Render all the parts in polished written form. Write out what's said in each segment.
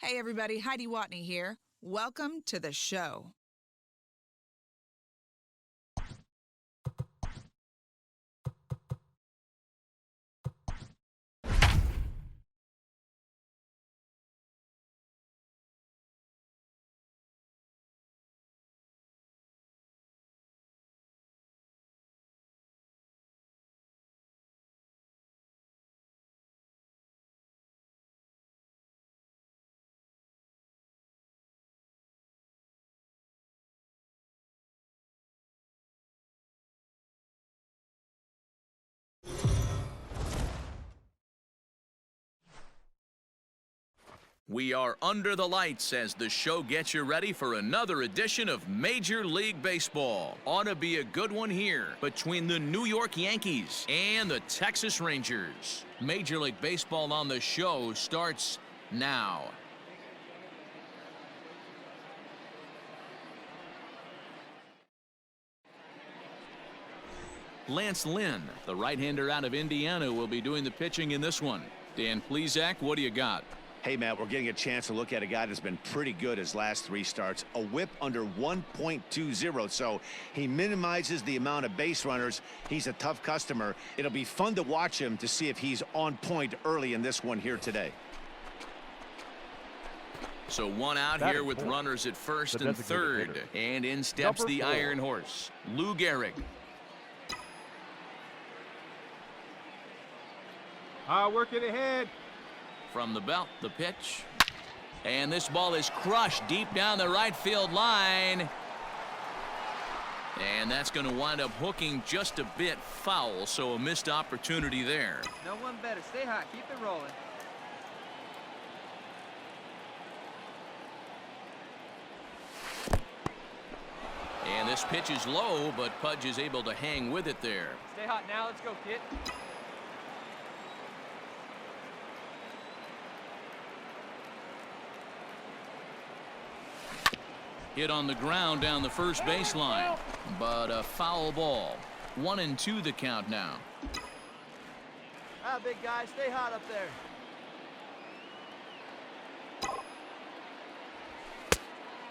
Hey everybody, Heidi Watney here. Welcome to the show. We are under the lights as the show gets you ready for another edition of Major League Baseball. Ought to be a good one here between the New York Yankees and the Texas Rangers. Major League Baseball on the show starts now. Lance Lynn, the right-hander out of Indiana, will be doing the pitching in this one. Dan Plesac, what do you got? Hey, Matt, we're getting a chance to look at a guy that's been pretty good his last three starts. A whip under 1.20, so he minimizes the amount of base runners. He's a tough customer. It'll be fun to watch him to see if he's on point early in this one here today. So one out here with runners at first and third. And in steps the Iron Horse, Lou Gehrig. Working ahead. From the belt, the pitch. And this ball is crushed deep down the right field line. And that's going to wind up hooking just a bit foul, so a missed opportunity there. No one better. Stay hot. Keep it rolling. And this pitch is low, but Pudge is able to hang with it there. Stay hot now. Let's go, kid. Hit on the ground down the first baseline, but a foul ball. 1-2 the count now. Big guy, stay hot up there.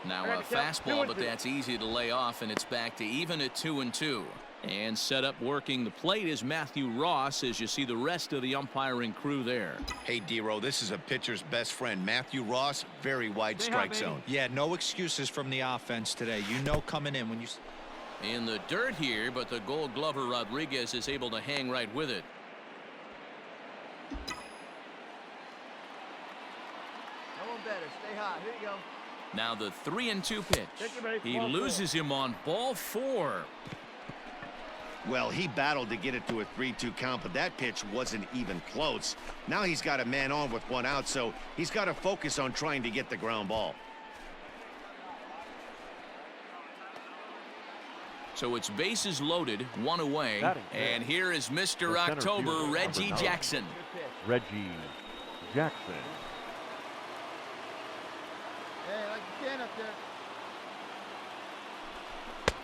Now a fastball, but that's easy to lay off, and it's back to even at 2-2. And set up working the plate is Matthew Ross, as you see the rest of the umpiring crew there. Hey, D-Row, this is a pitcher's best friend. Matthew Ross, very wide strike zone. Yeah, no excuses from the offense today. You know coming in when you... In the dirt here, but the Gold Glover Rodriguez is able to hang right with it. No one better. Stay hot. Here you go. Now the 3-2 pitch. He loses him on ball 4. Well, he battled to get it to a 3-2 count, but that pitch wasn't even close. Now he's got a man on with one out, so he's got to focus on trying to get the ground ball. So it's bases loaded, one away, and here is Mr. October, Reggie Jackson. Reggie Jackson. Hey, like you can up there.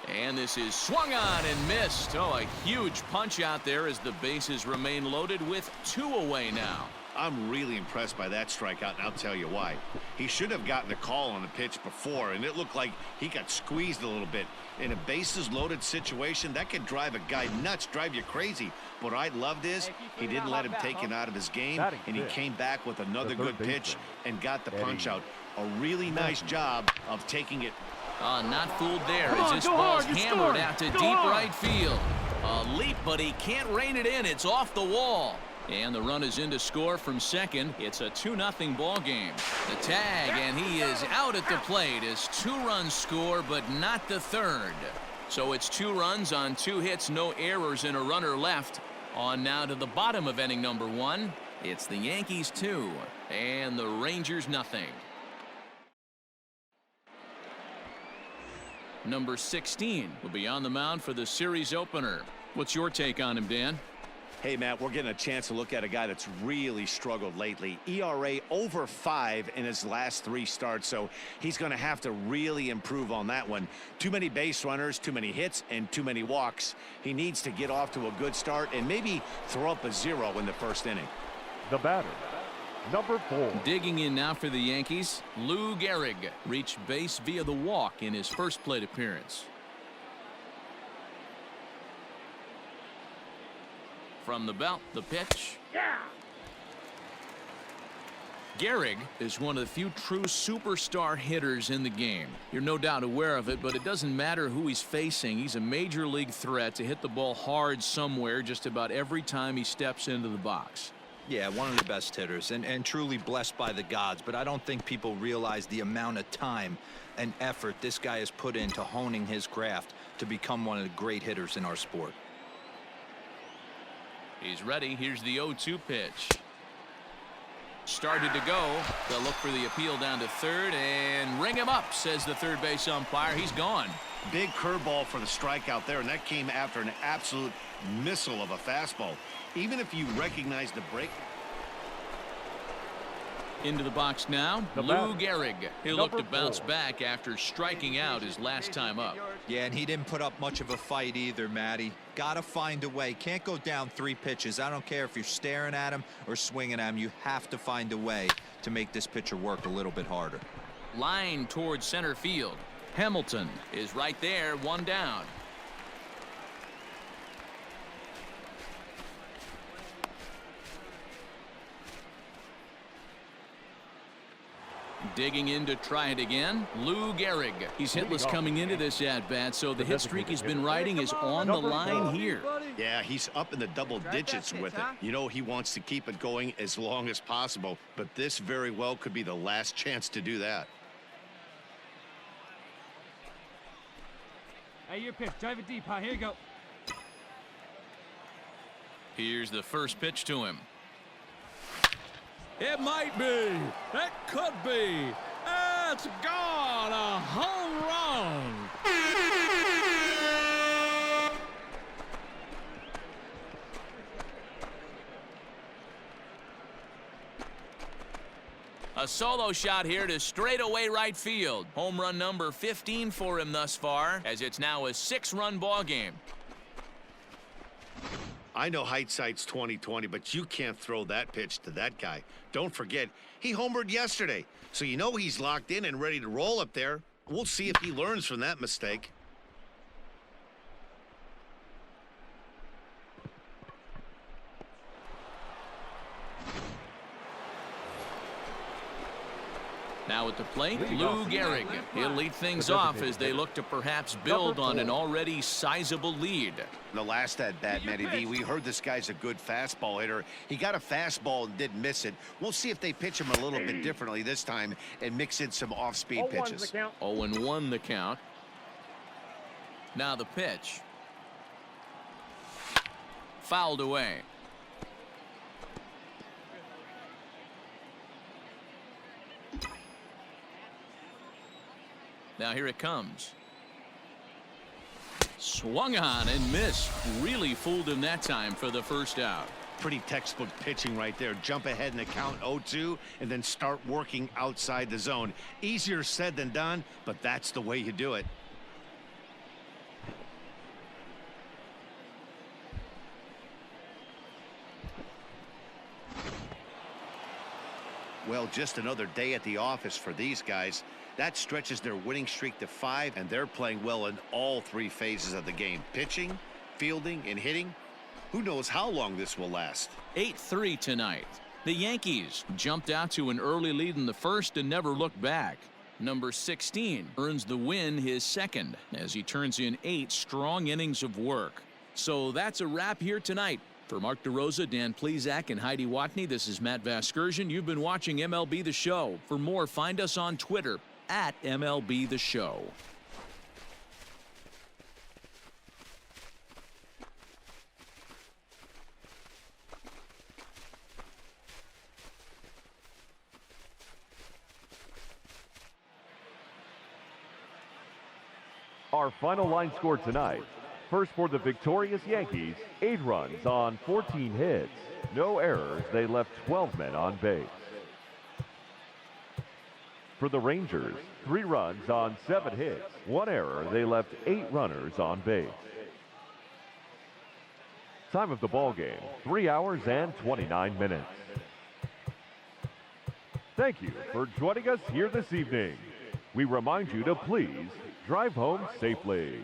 And this is swung on and missed. Oh, a huge punch out there as the bases remain loaded with 2 away now. I'm really impressed by that strikeout, and I'll tell you why. He should have gotten a call on the pitch before, and it looked like he got squeezed a little bit. In a bases-loaded situation, that could drive a guy nuts, drive you crazy. What I loved is he didn't let him take it out of his game, and he came back with another good pitch and got the punch out. A really nice job of taking it. Not fooled there as this ball's hammered out to deep right field. A leap, but he can't rein it in. It's off the wall. And the run is in to score from second. It's a 2-0 ball game. The tag, and he is out at the plate as 2 runs score, but not the third. So it's 2 runs on 2 hits, no errors, and a runner left. On now to the bottom of inning number 1. It's the Yankees 2 and the Rangers nothing. Number 16 will be on the mound for the series opener. What's your take on him, Dan? Hey, Matt, we're getting a chance to look at a guy that's really struggled lately. ERA over 5 in his last 3 starts, so he's going to have to really improve on that one. Too many base runners, too many hits, and too many walks. He needs to get off to a good start and maybe throw up a 0 in the first inning. The batter, Number 4. Digging in now for the Yankees, Lou Gehrig reached base via the walk in his first plate appearance. From the belt, the pitch. Yeah. Gehrig is one of the few true superstar hitters in the game. You're no doubt aware of it, but it doesn't matter who he's facing. He's a major league threat to hit the ball hard somewhere just about every time he steps into the box. Yeah, one of the best hitters and truly blessed by the gods, but I don't think people realize the amount of time and effort this guy has put into honing his craft to become one of the great hitters in our sport. He's ready. Here's the 0-2 pitch. Started to go. They'll look for the appeal down to third and ring him up, says the third base umpire. He's gone. Big curveball for the strikeout there, and that came after an absolute missile of a fastball. Even if you recognize the break. Into the box now, The Lou batter, Gehrig. He'll look to number bounce 4. back after striking out his last time up. Yeah, and he didn't put up much of a fight either, Matty. Gotta find a way. Can't go down 3 pitches. I don't care if you're staring at him or swinging at him. You have to find a way to make this pitcher work a little bit harder. Line towards center field. Hamilton is right there, one down. Digging in to try it again, Lou Gehrig. He's hitless coming into this at-bat, so the hit streak he's been riding is on the line here. Yeah, he's up in the double digits with it. You know, he wants to keep it going as long as possible, but this very well could be the last chance to do that. Hey, your pitch. Drive it deep, huh? Here you go. Here's the first pitch to him. It might be. It could be. It's gone. A home run. A solo shot here to straightaway right field. Home run number 15 for him thus far, as it's now a 6-run ball game. I know hindsight's 20/20, but you can't throw that pitch to that guy. Don't forget, he homered yesterday, so you know he's locked in and ready to roll up there. We'll see if he learns from that mistake. Now at the plate, Lou Gehrig. He'll lead things off as they look to perhaps build on an already sizable lead. The last at-bat, Matty V, we heard this guy's a good fastball hitter. He got a fastball and didn't miss it. We'll see if they pitch him a little bit differently this time and mix in some off-speed pitches. 0-1 the count. Now the pitch. Fouled away. Now here it comes. Swung on and missed. Really fooled him that time for the first out. Pretty textbook pitching right there. Jump ahead in the count 0-2 and then start working outside the zone. Easier said than done, but that's the way you do it. Well, just another day at the office for these guys. That stretches their winning streak to 5, and they're playing well in all 3 phases of the game. Pitching, fielding, and hitting. Who knows how long this will last. 8-3 tonight. The Yankees jumped out to an early lead in the first and never looked back. Number 16 earns the win, his second, as he turns in 8 strong innings of work. So that's a wrap here tonight. For Mark DeRosa, Dan Plesac, and Heidi Watney, this is Matt Vasgersian. You've been watching MLB The Show. For more, find us on Twitter at MLB The Show. Our final line score tonight. First for the victorious Yankees, 8 runs on 14 hits. No errors, they left 12 men on base. For the Rangers, 3 runs on 7 hits. 1 error, they left 8 runners on base. Time of the ball game, 3 hours and 29 minutes. Thank you for joining us here this evening. We remind you to please drive home safely.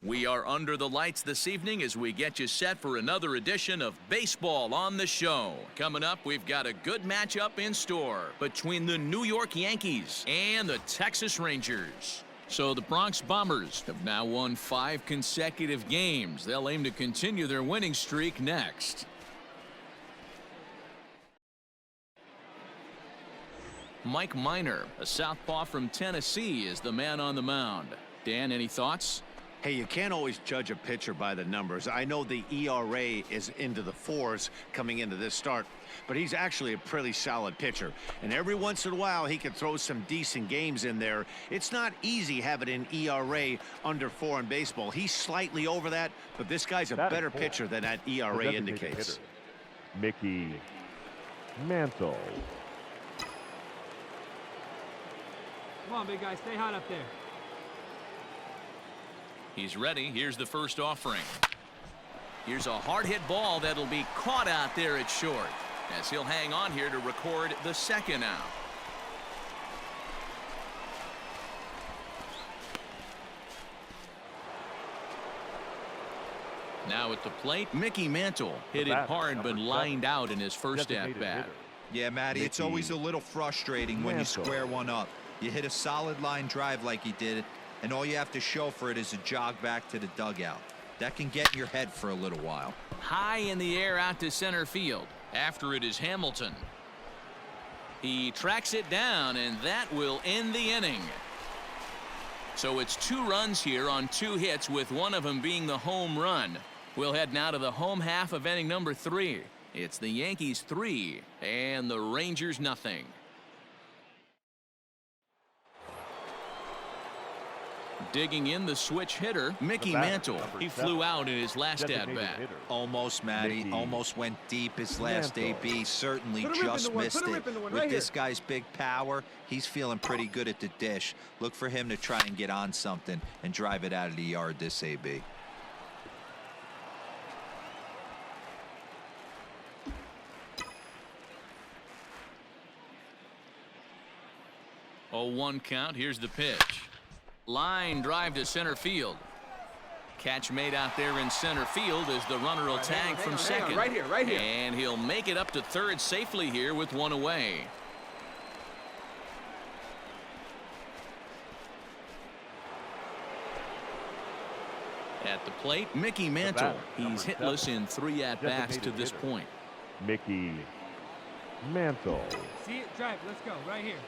We are under the lights this evening as we get you set for another edition of Baseball on the Show. Coming up, we've got a good matchup in store between the New York Yankees and the Texas Rangers. So the Bronx Bombers have now won 5 consecutive games. They'll aim to continue their winning streak next. Mike Minor, a southpaw from Tennessee, is the man on the mound. Dan, any thoughts? Hey, you can't always judge a pitcher by the numbers. I know the ERA is into the 4s coming into this start, but he's actually a pretty solid pitcher. And every once in a while, he can throw some decent games in there. It's not easy having an ERA under 4 in baseball. He's slightly over that, but this guy's a better pitcher than that ERA indicates. Mickey Mantle. Come on, big guy. Stay hot up there. He's ready. Here's the first offering. Here's a hard hit ball that'll be caught out there at short, as he'll hang on here to record the second out. Now at the plate, Mickey Mantle hit it hard but lined out in his first at bat. Yeah, Matty, it's always a little frustrating when you square one up. You hit a solid line drive like he did, and all you have to show for it is a jog back to the dugout. That can get in your head for a little while. High in the air out to center field. After it is Hamilton. He tracks it down, and that will end the inning. So it's 2 runs here on 2 hits, with one of them being the home run. We'll head now to the home half of inning number 3. It's the Yankees 3 and the Rangers nothing. Digging in the switch hitter, Mickey Mantle. He flew out in his last at-bat. Almost, Matty. Almost went deep his last AB. Certainly just missed it. With this guy's big power, he's feeling pretty good at the dish. Look for him to try and get on something and drive it out of the yard this AB. Oh, 1 count. Here's the pitch. Line drive to center field. Catch made out there in center field as the runner will tag from second. Right here. And he'll make it up to third safely here with 1 away. At the plate, Mickey Mantle. He's hitless in 3 at-bats to this point. Mickey Mantle. See it? Drive. Let's go. Right here.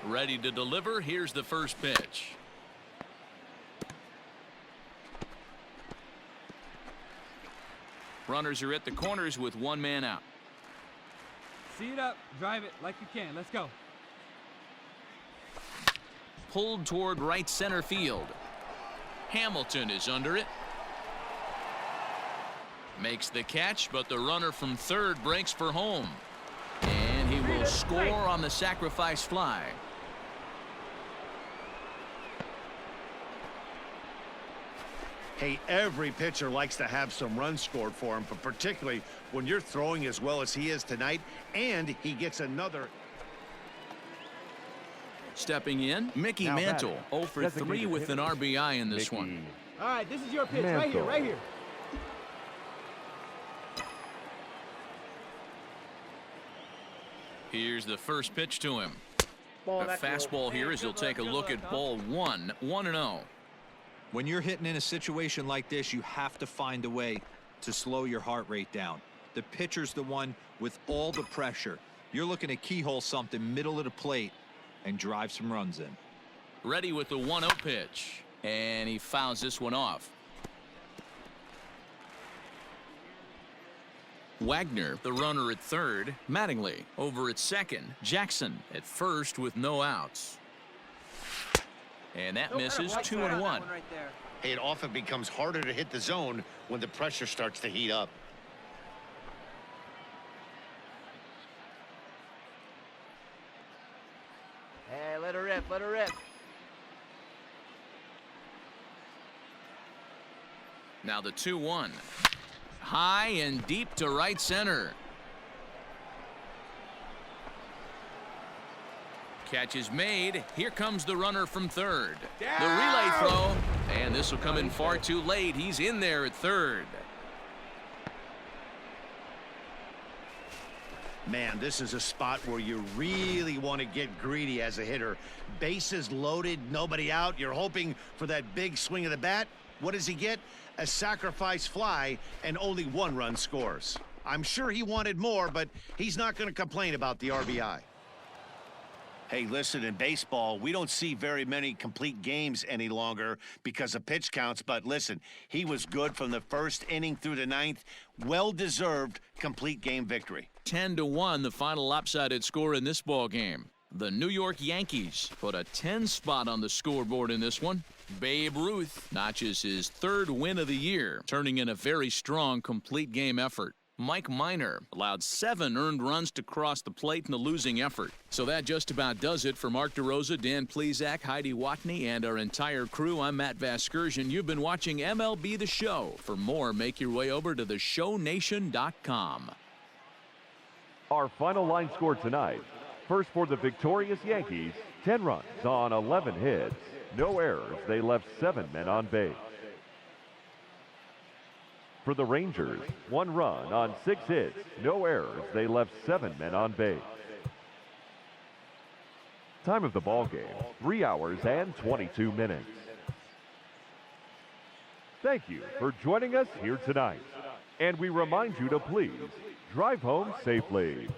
Ready to deliver. Here's the first pitch. Runners are at the corners with 1 man out. See it up. Drive it like you can. Let's go. Pulled toward right center field. Hamilton is under it. Makes the catch, but the runner from third breaks for home. And he will score on the sacrifice fly. Hey, every pitcher likes to have some runs scored for him, but particularly when you're throwing as well as he is tonight, and he gets another. Stepping in, Mickey Mantle, 0 for 3 with an RBI in this one. All right, this is your pitch. Mantle. Right here. Here's the first pitch to him. Ball A back low. fastball here as he'll take a look at ball one. 1-0. When you're hitting in a situation like this, you have to find a way to slow your heart rate down. The pitcher's the one with all the pressure. You're looking to keyhole something middle of the plate and drive some runs in. Ready with the 1-0 pitch. And he fouls this one off. Wagner, the runner at third. Mattingly over at second. Jackson at first with no outs. And that misses. 2-1. Right there. Hey, it often becomes harder to hit the zone when the pressure starts to heat up. Hey, let her rip, let her rip. Now the 2-1. High and deep to right center. Catch is made. Here comes the runner from third. The relay throw. And this will come in far too late. He's in there at third. Man, this is a spot where you really want to get greedy as a hitter. Bases loaded, nobody out. You're hoping for that big swing of the bat. What does he get? A sacrifice fly, and only 1 run scores. I'm sure he wanted more, but he's not going to complain about the RBI. Hey, listen, in baseball, we don't see very many complete games any longer because of pitch counts. But listen, he was good from the first inning through the 9th. Well-deserved complete game victory. 10-1, the final lopsided score in this ball game. The New York Yankees put a 10 spot on the scoreboard in this one. Babe Ruth notches his 3rd win of the year, turning in a very strong complete game effort. Mike Minor allowed 7 earned runs to cross the plate in a losing effort. So that just about does it for Mark DeRosa, Dan Plesac, Heidi Watney, and our entire crew. I'm Matt Vasgersian. You've been watching MLB The Show. For more, make your way over to theshownation.com. Our final line score tonight. First for the victorious Yankees, 10 runs on 11 hits. No errors. They left 7 men on base. For the Rangers, 1 run on 6 hits. No errors. They left 7 men on base. Time of the ball game, 3 hours and 22 minutes. Thank you for joining us here tonight. And we remind you to please drive home safely.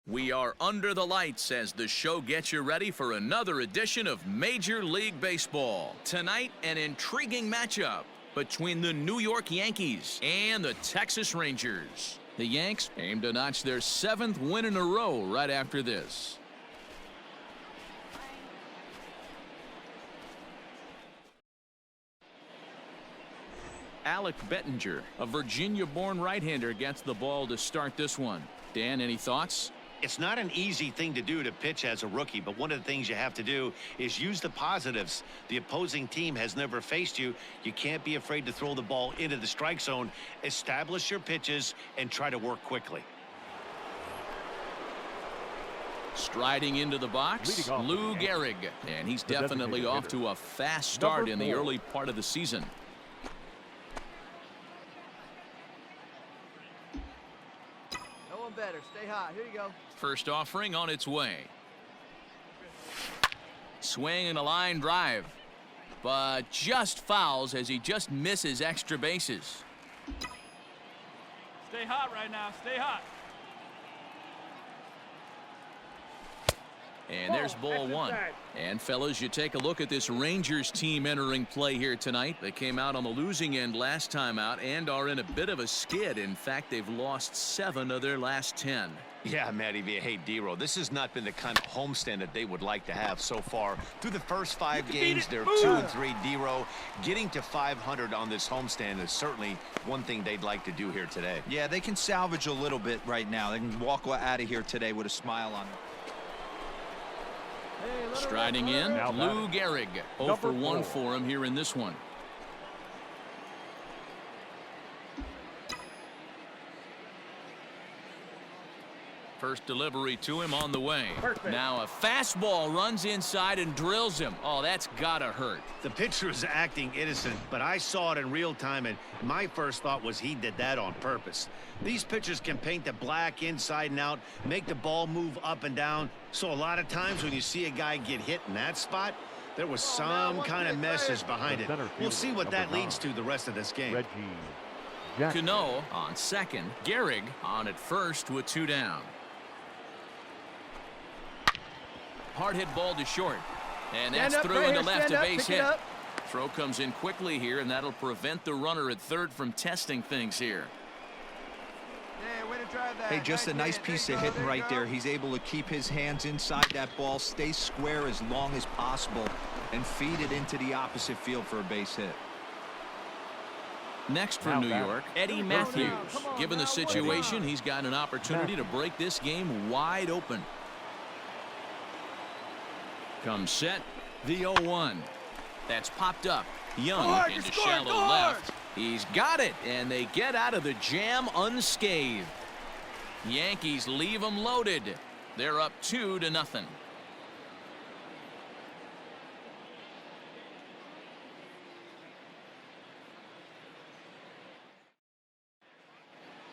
We are under the lights as the show gets you ready for another edition of Major League Baseball. Tonight, an intriguing matchup between the New York Yankees and the Texas Rangers. The Yanks aim to notch their 7th win in a row right after this. Alec Bettinger, a Virginia-born right-hander, gets the ball to start this one. Dan, any thoughts? It's not an easy thing to do to pitch as a rookie, but one of the things you have to do is use the positives. The opposing team has never faced you. You can't be afraid to throw the ball into the strike zone. Establish your pitches and try to work quickly. Striding into the box, Lou Gehrig, and he's definitely off to a fast start in the early part of the season. No one better. Stay hot. Here you go. First offering on its way. Swing and a line drive, but just fouls as he just misses extra bases. Stay hot right now. Stay hot. And there's ball one. And fellas, you take a look at this Rangers team entering play here tonight. They came out on the losing end last time out and are in a bit of a skid. In fact, they've lost 7 of their last 10. Yeah, Matty V. Hey, D-Row, this has not been the kind of homestand that they would like to have so far. Through the first 5 games, they're 2-3. D-Row, getting to 500 on this homestand is certainly one thing they'd like to do here today. Yeah, they can salvage a little bit right now. They can walk out of here today with a smile on them. Striding in, Lou Gehrig. 0 for 1 for him here in this one. First delivery to him on the way. Perfect. Now a fastball runs inside and drills him. Oh, that's gotta hurt. The pitcher is acting innocent, but I saw it in real time, and my first thought was he did that on purpose. These pitchers can paint the black inside and out, make the ball move up and down. So a lot of times when you see a guy get hit in that spot, there was some kind of message behind it. We'll see what that leads to the rest of this game. Cano on second. Gehrig on at first with 2 down. Hard hit ball to short. And that's through into left, a base hit. Throw comes in quickly here, and that'll prevent the runner at third from testing things here. Hey, just a nice piece of hitting right there. He's able to keep his hands inside that ball, stay square as long as possible, and feed it into the opposite field for a base hit. Next for New York, Eddie Matthews. Given the situation, he's got an opportunity to break this game wide open. Comes set, the 0-1. That's popped up. Young into shallow left. He's got it, and they get out of the jam unscathed. Yankees leave them loaded. They're up 2-0.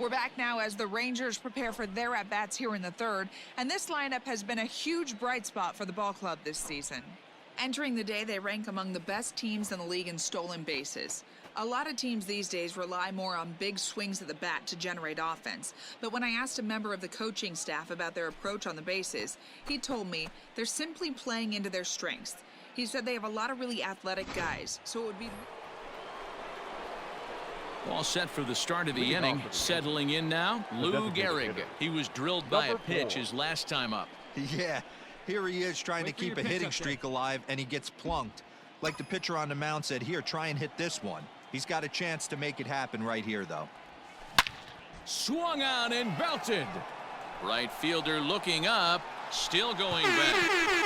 We're back now as the Rangers prepare for their at-bats here in the third, and this lineup has been a huge bright spot for the ball club this season. Entering the day, they rank among the best teams in the league in stolen bases. A lot of teams these days rely more on big swings at the bat to generate offense, but when I asked a member of the coaching staff about their approach on the bases, he told me they're simply playing into their strengths. He said they have a lot of really athletic guys, so it would be... All set for the start of the inning. Settling in now, Lou Gehrig. He was drilled by a pitch his last time up. Yeah, here he is trying to keep a hitting streak alive, and he gets plunked. Like the pitcher on the mound said, here, try and hit this one. He's got a chance to make it happen right here, though. Swung on and belted. Right fielder looking up, still going back.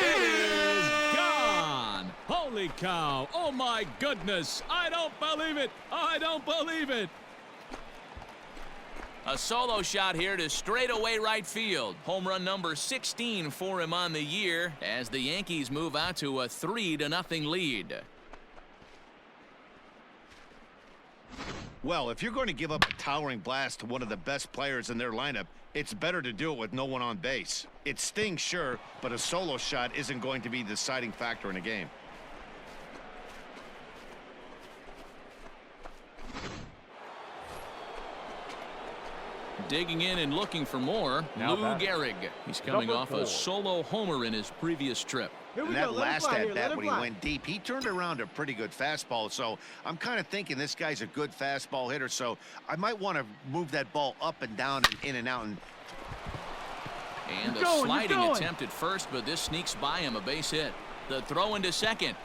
It is gone. Holy cow. Oh, my goodness. I don't believe it. I don't believe it. A solo shot here to straightaway right field. Home run number 16 for him on the year as the Yankees move out to a 3-0 lead. Well, if you're going to give up a towering blast to one of the best players in their lineup, it's better to do it with no one on base. It stings, sure, but a solo shot isn't going to be the deciding factor in a game. Digging in and looking for more, Lou Gehrig. He's coming off a solo homer in his previous trip. And that last at bat when he went deep, he turned around a pretty good fastball. So I'm kind of thinking this guy's a good fastball hitter. So I might want to move that ball up and down and in and out. And a sliding attempt at first, but this sneaks by him, a base hit. The throw into second.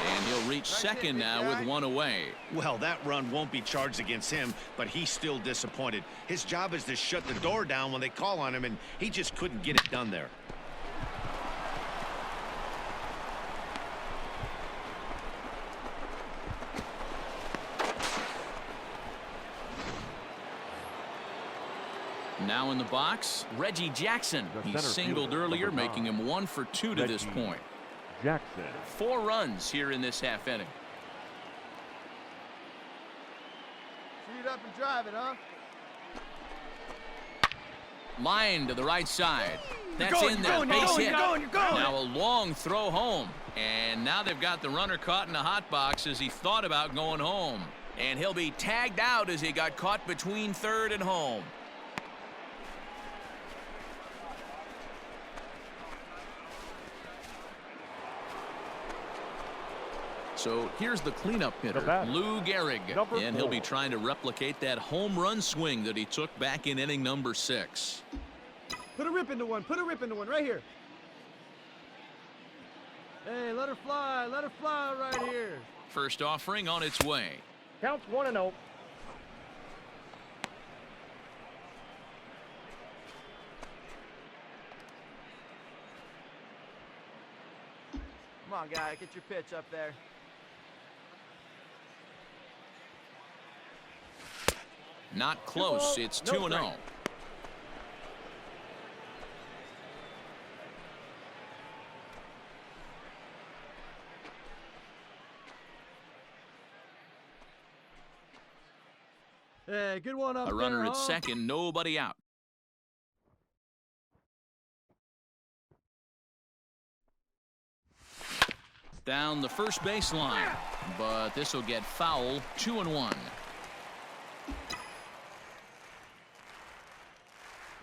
And he'll reach second now with one away. Well, that run won't be charged against him, but he's still disappointed. His job is to shut the door down when they call on him, and he just couldn't get it done there. Now in the box, Reggie Jackson. He singled earlier, making him 1 for 2 to this point. Jackson. 4 runs here in this half inning. Shoot up and drive it, huh? Line to the right side. That's in there. Base hit. Now a long throw home. And now they've got the runner caught in the hot box as he thought about going home. And he'll be tagged out as he got caught between third and home. So here's the cleanup hitter, Lou Gehrig, and he'll be trying to replicate that home run swing that he took back in inning number 6. Put a rip into one. Put a rip into one right here. Hey, let her fly. Let her fly right here. First offering on its way. Counts 1-0. Come on, guy. Get your pitch up there. Not close. It's 2-0. Hey, good one up there. A runner at second, nobody out. Down the first baseline, but this will get foul. 2-1.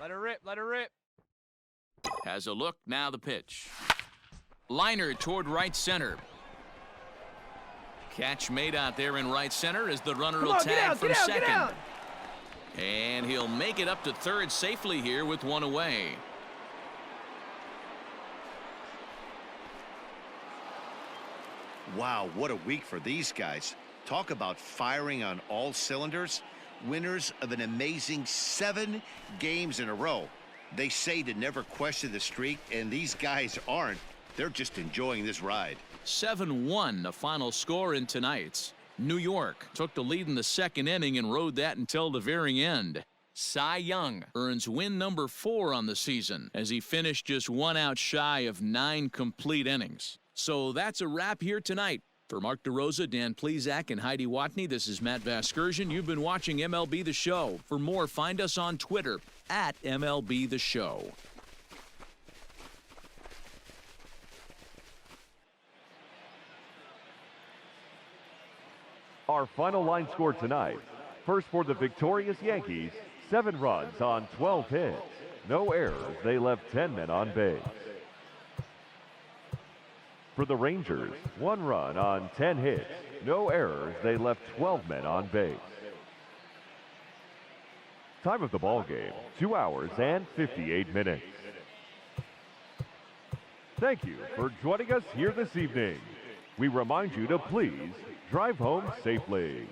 Let her rip. Let her rip. Has a look. Now the pitch. Liner toward right center. Catch made out there in right center as the runner will tag from second. And he'll make it up to third safely here with one away. Wow, what a week for these guys. Talk about firing on all cylinders. Winners of an amazing 7 games in a row. They say to never question the streak, and these guys aren't. They're just enjoying this ride. 7-1 the final score in tonight's. New York took the lead in the second inning and rode that until the very end. Cy Young earns win number 4 on the season as he finished just 1 out shy of 9 complete innings. So that's a wrap here tonight. For Mark DeRosa, Dan Plesac, and Heidi Watney, this is Matt Vasgersian. You've been watching MLB The Show. For more, find us on Twitter at MLB The Show. Our final line score tonight. First for the victorious Yankees, 7 runs on 12 hits. No errors. They left 10 men on base. For the Rangers, 1 run on 10 hits. No errors. They left 12 men on base. Time of the ball game, 2 hours and 58 minutes. Thank you for joining us here this evening. We remind you to please drive home safely.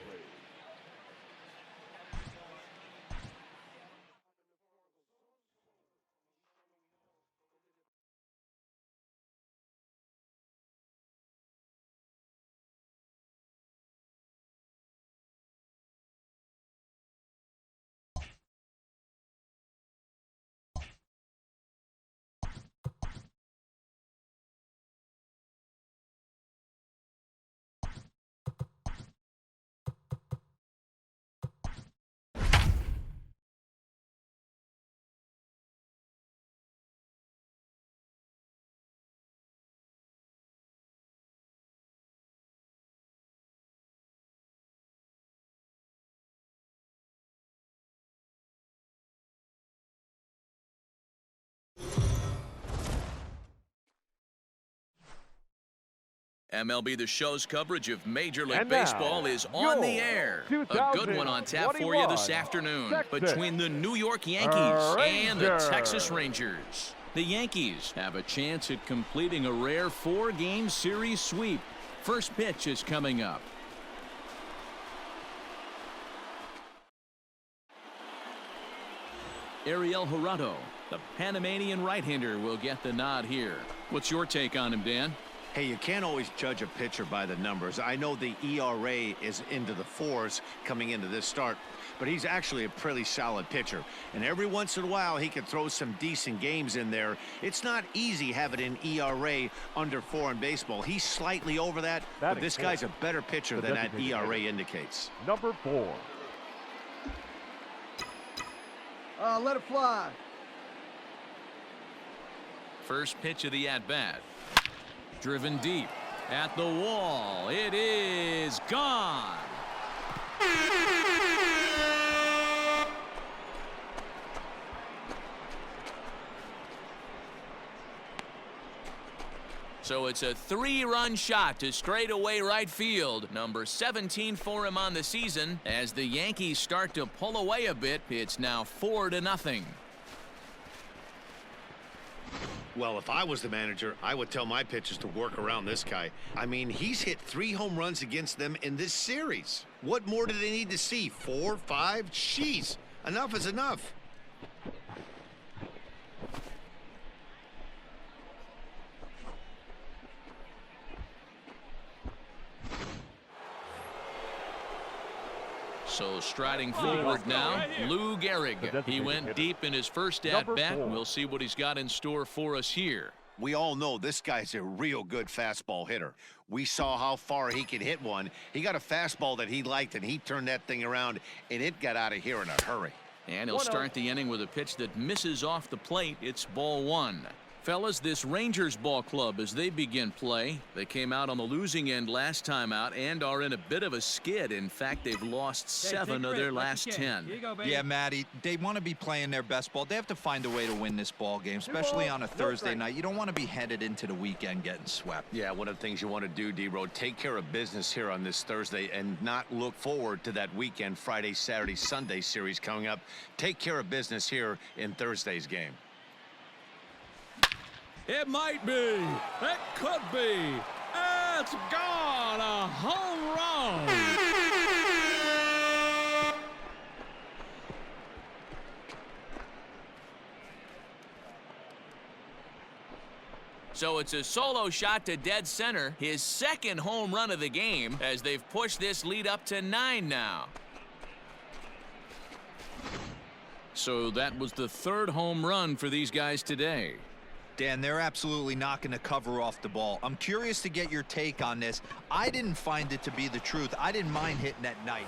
MLB The Show's coverage of Major League Baseball is on the air. A good one on tap for you this afternoon between the New York Yankees and the Texas Rangers. The Yankees have a chance at completing a rare 4-game series sweep. First pitch is coming up. Ariel Jurado, the Panamanian right-hander, will get the nod here. What's your take on him, Dan? Hey, you can't always judge a pitcher by the numbers. I know the ERA is into the 4s coming into this start, but he's actually a pretty solid pitcher. And every once in a while, he can throw some decent games in there. It's not easy having an ERA under 4 in baseball. He's slightly over that, but this guy's a better pitcher than that ERA indicates. Number 4. Let it fly. First pitch of the at-bat. Driven deep at the wall. It is gone. So it's a 3-run shot to straightaway right field. Number 17 for him on the season. As the Yankees start to pull away a bit, it's now 4-0. Well, if I was the manager, I would tell my pitchers to work around this guy. I mean, he's hit 3 home runs against them in this series. What more do they need to see? 4, 5? Jeez, enough is enough. So striding forward now, Lou Gehrig. He went deep in his first at-bat. We'll see what he's got in store for us here. We all know this guy's a real good fastball hitter. We saw how far he could hit one. He got a fastball that he liked, and he turned that thing around, and it got out of here in a hurry. And he'll start the inning with a pitch that misses off the plate. It's ball 1. Fellas, this Rangers ball club, as they begin play, they came out on the losing end last time out and are in a bit of a skid. In fact, they've lost 7 of their last 10. Yeah, Matty, they want to be playing their best ball. They have to find a way to win this ball game, especially on a Thursday night. You don't want to be headed into the weekend getting swept. Yeah, one of the things you want to do, D-Road, take care of business here on this Thursday and not look forward to that weekend, Friday, Saturday, Sunday series coming up. Take care of business here in Thursday's game. It might be. It could be. It's gone. A home run. So it's a solo shot to dead center. His second home run of the game as they've pushed this lead up to 9 now. So that was the 3rd home run for these guys today. Dan, they're absolutely not going to cover off the ball. I'm curious to get your take on this. I didn't find it to be the truth. I didn't mind hitting that knife.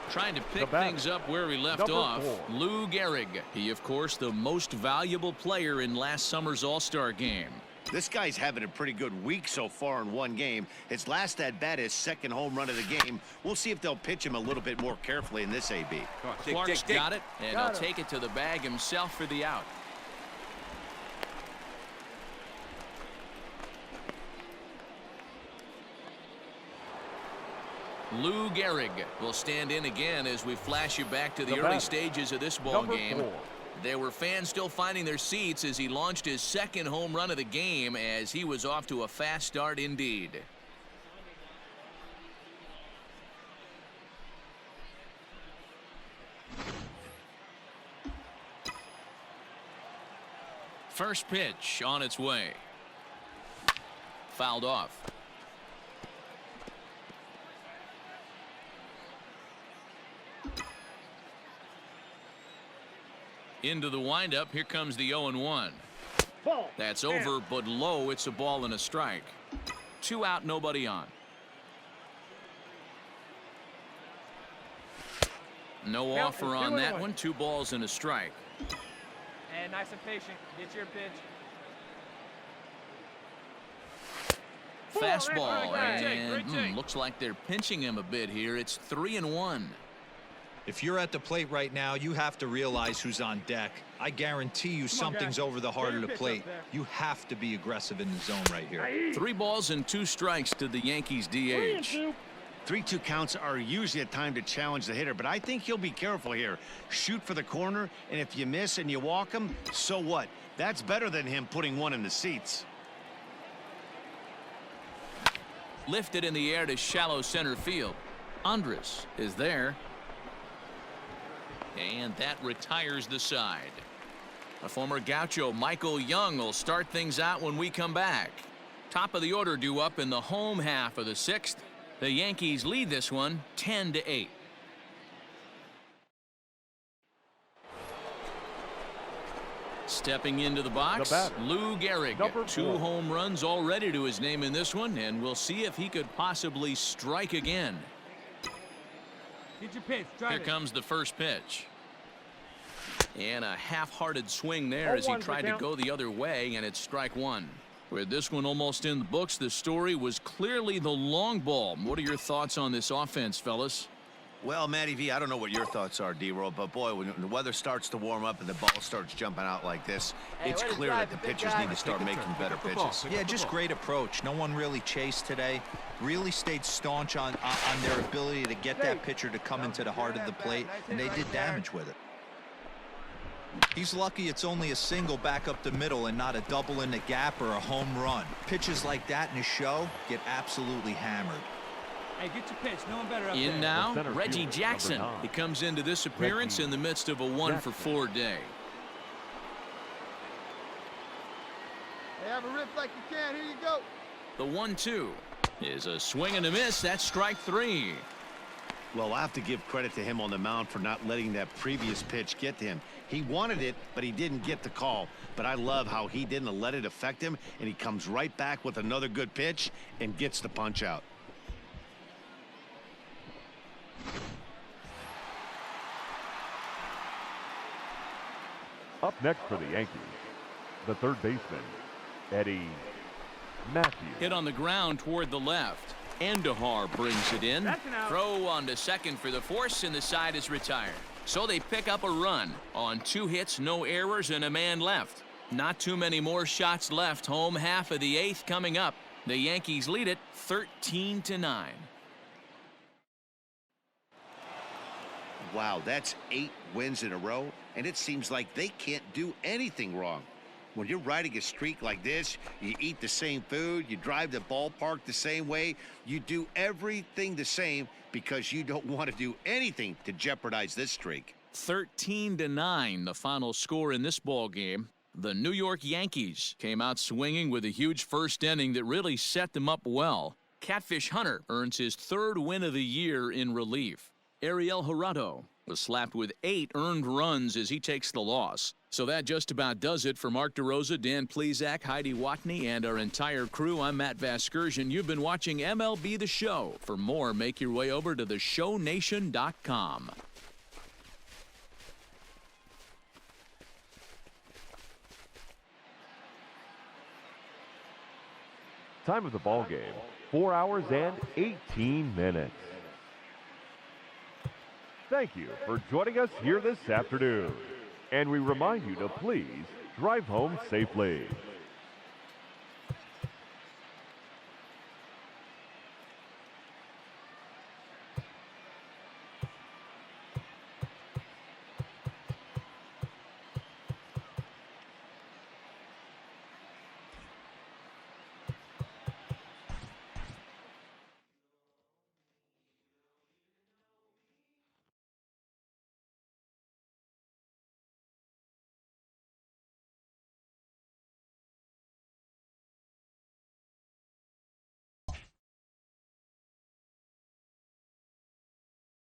Trying to pick things up where he left off. Lou Gehrig. He, of course, the most valuable player in last summer's All-Star game. This guy's having a pretty good week so far in one game. His last at-bat, his 2nd home run of the game. We'll see if they'll pitch him a little bit more carefully in this AB. Clark's got it, and he'll take it to the bag himself for the out. Lou Gehrig will stand in again as we flash you back to the early stages of this ball game. There were fans still finding their seats as he launched his 2nd home run of the game, as he was off to a fast start indeed. First pitch on its way. Fouled off. Into the windup. Here comes the 0-1. That's over, but low. It's a ball and a strike. 2 out, nobody on. No offer on that one. 2 balls and a strike. And nice and patient. Get your pitch. Fastball, and looks like they're pinching him a bit here. It's 3-1. If you're at the plate right now, you have to realize who's on deck. I guarantee you something's over the heart of the plate. You have to be aggressive in the zone right here. 3 balls and 2 strikes to the Yankees DH. 3-2 counts are usually a time to challenge the hitter, but I think he'll be careful here. Shoot for the corner, and if you miss and you walk him, so what? That's better than him putting one in the seats. Lifted in the air to shallow center field. Andres is there. And that retires the side. A former Gaucho, Michael Young, will start things out when we come back. Top of the order due up in the home half of the 6th. The Yankees lead this one 10-8. Stepping into the box, Lou Gehrig. 2 home runs already to his name in this one, and we'll see if he could possibly strike again. Get your pitch. Drive Here comes the first pitch. And a half-hearted swing there as he tried to go the other way, and it's strike one. With this one almost in the books, the story was clearly the long ball. What are your thoughts on this offense, fellas? Well, Matty V, I don't know what your thoughts are, D-Roll, but boy, when the weather starts to warm up and the ball starts jumping out like this, it's clear that the pitchers need to start making better pitches. Yeah, just great approach. No one really chased today. Really stayed staunch on their ability to get that pitcher to come into the heart of the plate, and they did damage with it. He's lucky it's only a single back up the middle and not a double in the gap or a home run. Pitches like that in a show get absolutely hammered. Hey, get your pitch. No one better up In there. now, Reggie Jackson. He comes into this appearance in the midst of a 1-for-4 day. Hey, have a rip like you can. Here you go. The 1-2 is a swing and a miss. That's strike three. Well, I have to give credit to him on the mound for not letting that previous pitch get to him. He wanted it, but he didn't get the call. But I love how he didn't let it affect him, and he comes right back with another good pitch and gets the punch out. Up next for the Yankees, the third baseman, Eddie Matthews. Hit on the ground toward the left. Endahar brings it in. Throw on to second for the force, and the side is retired. So they pick up a run on 2 hits, no errors, and a man left. Not too many more shots left. Home half of the 8th coming up. The Yankees lead it 13-9. Wow, that's 8 wins in a row, and it seems like they can't do anything wrong. When you're riding a streak like this, you eat the same food, you drive the ballpark the same way, you do everything the same because you don't want to do anything to jeopardize this streak. 13-9, the final score in this ball game. The New York Yankees came out swinging with a huge first inning that really set them up well. Catfish Hunter earns his 3rd win of the year in relief. Ariel Gerardo was slapped with 8 earned runs as he takes the loss. So that just about does it for Mark DeRosa, Dan Plesac, Heidi Watney, and our entire crew. I'm Matt Vasgersian. You've been watching MLB The Show. For more, make your way over to theshownation.com. Time of the ball game, 4 hours and 18 minutes. Thank you for joining us here this afternoon. And we remind you to please drive home safely.